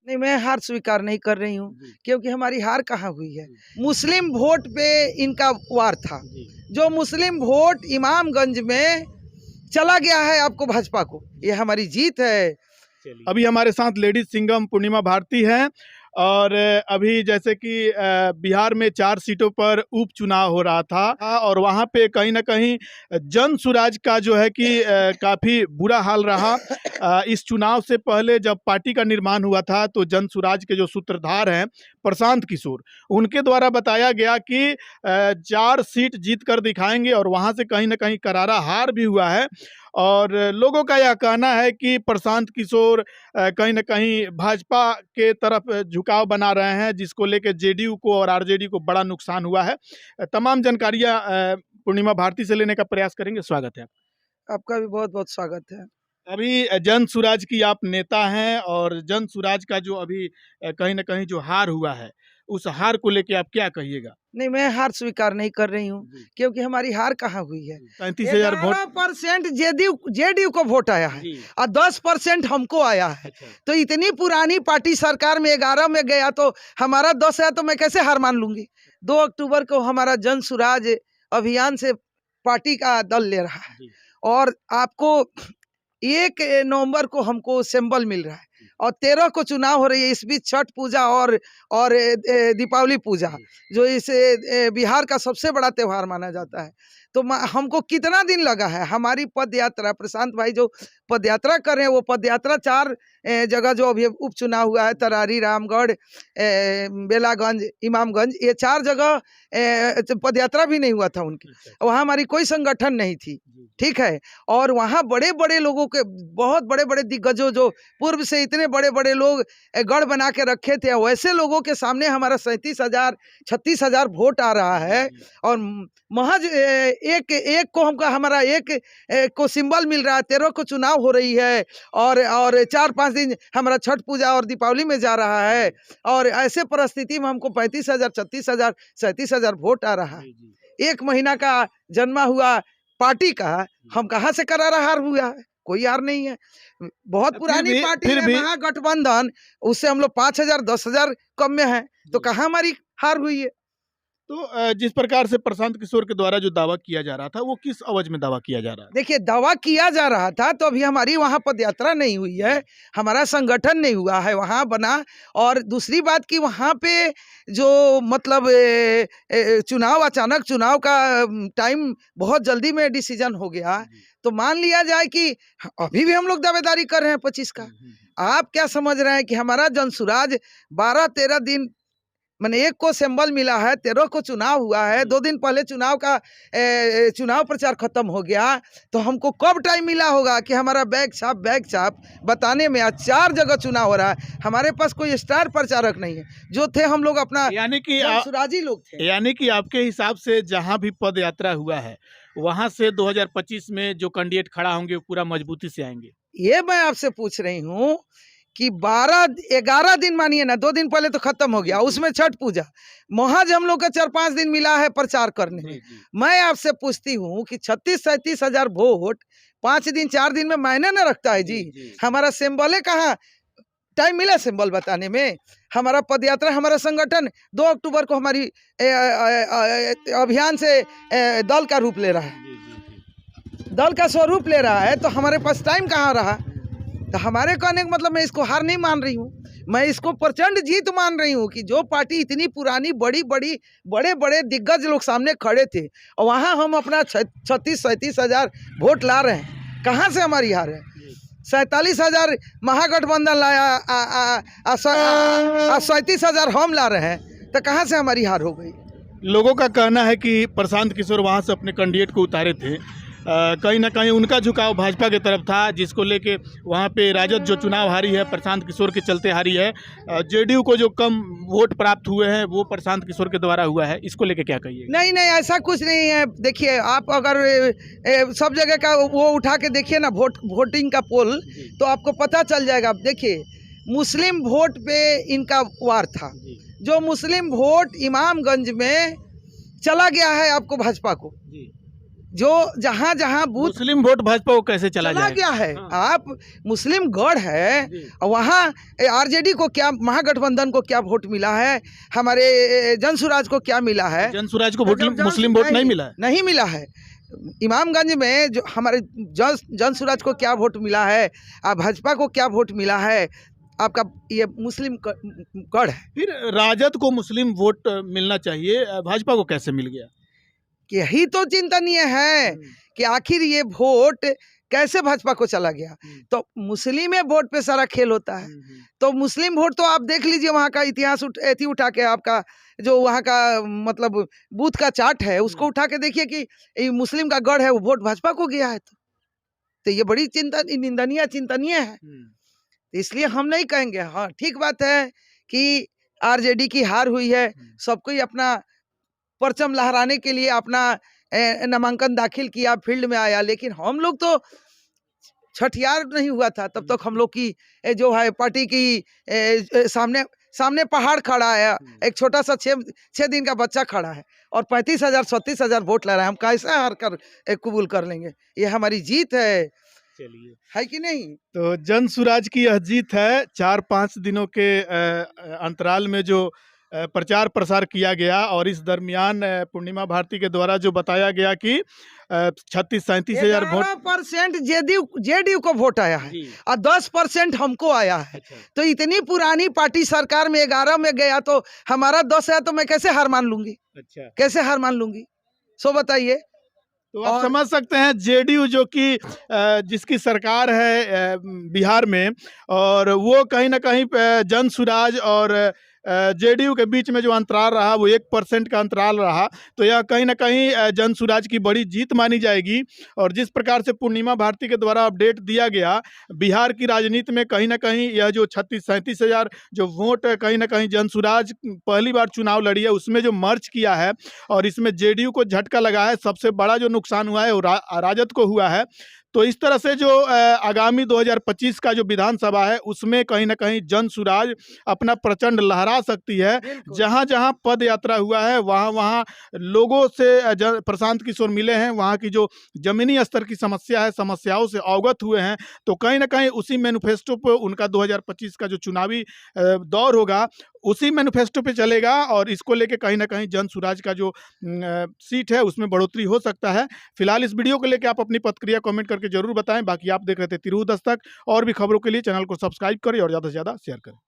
नहीं, मैं हार स्वीकार नहीं कर रही हूँ, जी, क्योंकि हमारी हार कहाँ हुई है। जी, मुस्लिम वोट पे इनका वार था। जी, जो मुस्लिम वोट इमामगंज में चला गया है आपको भाजपा को, ये हमारी जीत है। चलिए। अभी हमारे साथ लेडीज सिंघम पूर्णिमा भारती हैं और अभी जैसे कि बिहार में 4 सीटों पर उपचुनाव हो रहा था और वहाँ पे कहीं ना कहीं जन सुराज का जो है कि काफ़ी बुरा हाल रहा। इस चुनाव से पहले जब पार्टी का निर्माण हुआ था तो जन सुराज के जो सूत्रधार हैं प्रशांत किशोर, उनके द्वारा बताया गया कि 4 सीट जीत कर दिखाएंगे और वहाँ से कहीं ना कहीं करारा हार भी हुआ है। और लोगों का यह कहना है कि प्रशांत किशोर कहीं न कहीं भाजपा के तरफ झुकाव बना रहे हैं, जिसको लेके जेडीयू को और आरजेडी को बड़ा नुकसान हुआ है। तमाम जानकारियाँ पूर्णिमा भारती से लेने का प्रयास करेंगे। स्वागत है। आपका भी बहुत बहुत स्वागत है। अभी जन सुराज की आप नेता हैं और जन सुराज का जो अभी कहीं न कहीं जो हार हुआ है, उस हार को लेके आप क्या कहिएगा? नहीं, मैं हार स्वीकार नहीं कर रही हूँ, जी, क्योंकि हमारी हार कहाँ हुई है। 35,000 वोट। 11% जेडीयू को वोट आया है जी, और 10% हमको आया है। अच्छा। तो इतनी पुरानी पार्टी सरकार में 11 में गया तो हमारा 10 है, तो मैं कैसे हार मान लूंगी। 2 अक्टूबर को हमारा जन सुराज अभियान से पार्टी का दल ले रहा है, जी, और आपको 1 नवंबर को हमको सिंबल मिल रहा है, और 13 को चुनाव हो रही है। इस बीच छठ पूजा और दीपावली पूजा, जी, जो इस बिहार का सबसे बड़ा त्योहार माना जाता है। तो हमको कितना दिन लगा है हमारी पद यात्रा, प्रशांत भाई जो पद यात्रा कर रहे हैं, वो पद यात्रा 4 जगह जो अभी उपचुनाव हुआ है, तरारी, रामगढ़, बेलागंज, इमामगंज, ये 4 जगह पद यात्रा भी नहीं हुआ था उनकी। अच्छा, वहाँ हमारी कोई संगठन नहीं थी, जी, ठीक है। और वहाँ बड़े बड़े लोगों के, बहुत बड़े बड़े दिग्गजों, जो पूर्व से इतने बड़े बड़े लोग गढ़ बना के रखे थे, वैसे लोगों के सामने हमारा 37,000 36,000 वोट आ रहा है। और महज एक को हमका हमारा एक को सिंबल मिल रहा है। 13 को चुनाव हो रही है, और 4-5 दिन हमारा छठ पूजा और दीपावली में जा रहा है, और ऐसे परिस्थिति में हमको 35,000 36,000 37,000 वोट आ रहा है। जी, जी। 1 महीना का जन्मा हुआ पार्टी का हम कहाँ से करारा हार हुआ है। कोई हार नहीं है। बहुत पुरानी पार्टी फिर है भी महागठबंधन, उससे हम लोग 5,000 10,000 कम में है, तो कहाँ हमारी हार हुई है। तो जिस प्रकार से प्रशांत किशोर के द्वारा जो दावा किया जा रहा था, वो किस अवज में दावा किया जा रहा है? देखिए, दावा किया जा रहा था तो अभी हमारी वहाँ पदयात्रा नहीं हुई है, हमारा संगठन नहीं हुआ है वहाँ बना। और दूसरी बात कि वहाँ पे जो मतलब चुनाव, अचानक चुनाव का टाइम बहुत जल्दी में डिसीजन हो गया। तो मान लिया जाए कि अभी भी हम लोग दावेदारी कर रहे हैं 25 का। आप क्या समझ रहे हैं कि हमारा जनसुराज 12-13 दिन, मैंने 1 को सिंबल मिला है, 13 को चुनाव हुआ है, 2 दिन पहले चुनाव का चुनाव प्रचार खत्म हो गया। तो हमको कब टाइम मिला होगा कि हमारा बैग छाप बताने में। आज 4 जगह चुनाव हो रहा है, हमारे पास कोई स्टार प्रचारक नहीं है। जो थे हम लोग अपना यानी कि जनसुराजी लोग थे। यानी कि आपके हिसाब से जहां भी पद यात्रा हुआ है, वहां से 2025 में जो कैंडिडेट खड़ा होंगे वो पूरा मजबूती से आएंगे। ये मैं आपसे पूछ रही हूँ कि 12-11 दिन मानिए ना, 2 दिन पहले तो खत्म हो गया, उसमें छठ पूजा, महज हम लोग का 4-5 दिन मिला है प्रचार करने में। मैं आपसे पूछती हूँ कि 36-37 हजार वोट 5 दिन 4 दिन में मायने न रखता है जी। हमारा सिंबल कहाँ टाइम मिला सिंबल बताने में। हमारा पदयात्रा, हमारा संगठन 2 अक्टूबर को हमारी अभियान से दल का रूप ले रहा है, दल का स्वरूप ले रहा है। तो हमारे पास टाइम कहाँ रहा। तो हमारे कहने का मतलब, मैं इसको हार नहीं मान रही हूँ, मैं इसको प्रचंड जीत मान रही हूँ कि जो पार्टी इतनी पुरानी, बड़े बड़े दिग्गज लोग सामने खड़े थे, और वहाँ हम अपना 36-37 हजार वोट ला रहे हैं। कहाँ से हमारी हार है। 47,000 महागठबंधन लाया, 37,000 हम ला रहे हैं, तो कहाँ से हमारी हार हो गई। लोगों का कहना है कि प्रशांत किशोर वहां से अपने कैंडिडेट को उतारे थे, कहीं ना कहीं उनका झुकाव भाजपा की तरफ था, जिसको लेके वहाँ पे राजद जो चुनाव हारी है प्रशांत किशोर के चलते हारी है। जेडीयू को जो कम वोट प्राप्त हुए हैं वो प्रशांत किशोर के द्वारा हुआ है, इसको लेके क्या कहिए? नहीं, ऐसा कुछ नहीं है। देखिए, आप अगर सब जगह का वो उठा के देखिए ना, वोटिंग का पोल, तो आपको पता चल जाएगा। देखिए, मुस्लिम वोट पे इनका वार था। जो मुस्लिम वोट इमामगंज में चला गया है आपको भाजपा को, जो जहाँ जहाँ बूथ मुस्लिम वोट भाजपा को कैसे चला चला जाएगा? गया है। हाँ। आप मुस्लिम गढ़ है, जी। वहाँ आरजेडी को क्या, महागठबंधन को क्या वोट मिला है, हमारे जनसुराज को क्या मिला है? जनसुराज को तो वोट जब मुस्लिम वोट नहीं मिला है? नहीं मिला है। इमामगंज में जो हमारे जनसुराज को क्या वोट मिला है, भाजपा को क्या वोट मिला है, आपका ये मुस्लिम गढ़ है। फिर राजद को मुस्लिम वोट मिलना चाहिए, भाजपा को कैसे मिल गया? यही तो चिंतनीय है कि आखिर ये वोट कैसे भाजपा को चला गया। तो मुस्लिम वोट पे सारा खेल होता है। तो मुस्लिम वोट तो आप देख लीजिए, वहाँ का इतिहास उठा के, आपका जो वहाँ का मतलब बूथ का चार्ट है उसको उठा के देखिए कि ये मुस्लिम का गढ़ है, वो वोट भाजपा को गया है। तो ये बड़ी चिंतनीय है। इसलिए हम नहीं कहेंगे, हाँ ठीक बात है कि आरजेडी की हार हुई है, सबको ही अपना परचम लहराने के लिए अपना नामांकन दाखिल किया, फील्ड में आया, लेकिन हम लोग तो छठियार नहीं हुआ था तब तक हम लोग की जो है पार्टी की सामने पहाड़ खड़ा है, एक छोटा सा 6 दिन का बच्चा खड़ा है और 35,000-36,000 वोट ला रहा है। हम कैसे हार कर कबूल कर लेंगे? ये हमारी जीत है। चलिए, है कि नहीं? तो जनसुराज की यह जीत है। 4-5 दिनों के अंतराल में जो प्रचार प्रसार किया गया और इस दरमियान पूर्णिमा भारती के द्वारा जो बताया गया कि 36-37 हजार वोट 11% जेडीयू को वोट आया है और 10% हमको आया है। अच्छा। तो इतनी पुरानी पार्टी सरकार में 11 में गया तो हमारा 10 है, तो मैं कैसे हार मान लूंगी? अच्छा, कैसे हार मान लूंगी? सो बताइए। तो आप समझ सकते हैं जेडीयू जो कि जिसकी सरकार है बिहार में, और वो कहीं ना कहीं जनसुराज और जेडीयू के बीच में जो अंतराल रहा वो 1% का अंतराल रहा। तो यह कहीं ना कहीं जनसुराज की बड़ी जीत मानी जाएगी। और जिस प्रकार से पूर्णिमा भारती के द्वारा अपडेट दिया गया, बिहार की राजनीति में कहीं ना कहीं यह जो 36-37 हजार जो वोट कहीं ना कहीं जनसुराज पहली बार चुनाव लड़ी है उसमें जो मर्ज किया है और इसमें जेडीयू को झटका लगा है। सबसे बड़ा जो नुकसान हुआ है वो राजद को हुआ है। तो इस तरह से जो आगामी 2025 का जो विधानसभा है उसमें कहीं ना कहीं जनसुराज अपना प्रचंड लहरा सकती है। जहां जहां पद यात्रा हुआ है वहां वहां लोगों से प्रशांत किशोर मिले हैं, वहां की जो जमीनी स्तर की समस्या है, समस्याओं से अवगत हुए हैं। तो कहीं ना कहीं उसी मैनिफेस्टो पे उनका 2025 का जो चुनावी दौर होगा उसी मैनिफेस्टो पे चलेगा और इसको लेके कहीं ना कहीं जनसुराज का जो सीट है उसमें बढ़ोतरी हो सकता है। फिलहाल इस वीडियो को लेके आप अपनी प्रतिक्रिया कमेंट करके जरूर बताएं। बाकी आप देख रहे थे तिरहुत दस्तक, और भी खबरों के लिए चैनल को सब्सक्राइब करें और ज़्यादा से ज़्यादा शेयर करें।